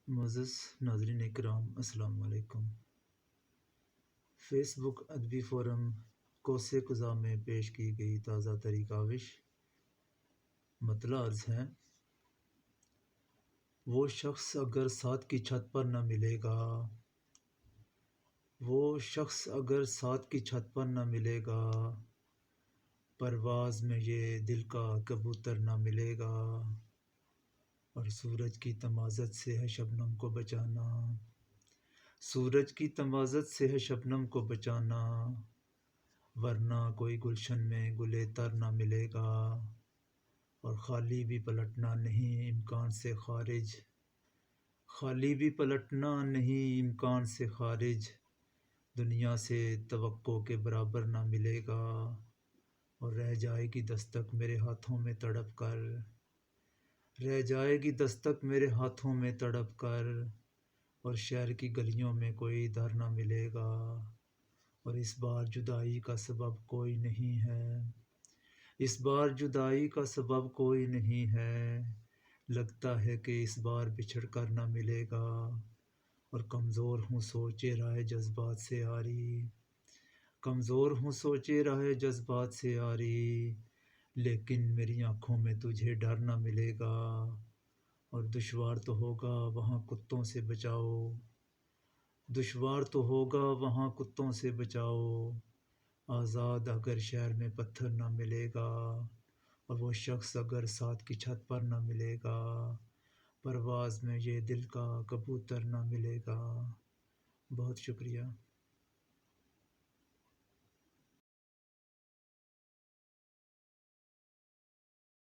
معزز ناظرین کرام، السلام علیکم۔ فیس بک ادبی فورم کوسے قزح میں پیش کی گئی تازہ ترین کاوش مطلع عرض ہے۔ وہ شخص اگر ساتھ کی چھت پر نہ ملے گا، وہ شخص اگر ساتھ کی چھت پر نہ ملے گا، پرواز میں یہ دل کا کبوتر نہ ملے گا، اور سورج کی تمازت سے ہے شبنم کو بچانا، سورج کی تمازت سے ہے شبنم کو بچانا، ورنہ کوئی گلشن میں گلے تر نہ ملے گا، اور خالی بھی پلٹنا نہیں امکان سے خارج، خالی بھی پلٹنا نہیں امکان سے خارج، دنیا سے توقع کے برابر نہ ملے گا، اور رہ جائے گی دستک میرے ہاتھوں میں تڑپ کر، رہ جائے گی دستک میرے ہاتھوں میں تڑپ کر، اور شہر کی گلیوں میں کوئی در نہ ملے گا، اور اس بار جدائی کا سبب کوئی نہیں ہے، اس بار جدائی کا سبب کوئی نہیں ہے، لگتا ہے کہ اس بار بچھڑ کر نہ ملے گا، اور کمزور ہوں سوچے رائے جذبات سے آری، کمزور ہوں سوچے رائے جذبات سے آری، لیکن میری آنکھوں میں تجھے ڈر نہ ملے گا، اور دشوار تو ہوگا وہاں کتوں سے بچاؤ، دشوار تو ہوگا وہاں کتوں سے بچاؤ، آزاد اگر شہر میں پتھر نہ ملے گا، اور وہ شخص اگر ساتھ کی چھت پر نہ ملے گا، پرواز میں یہ دل کا کبوتر نہ ملے گا۔ بہت شکریہ۔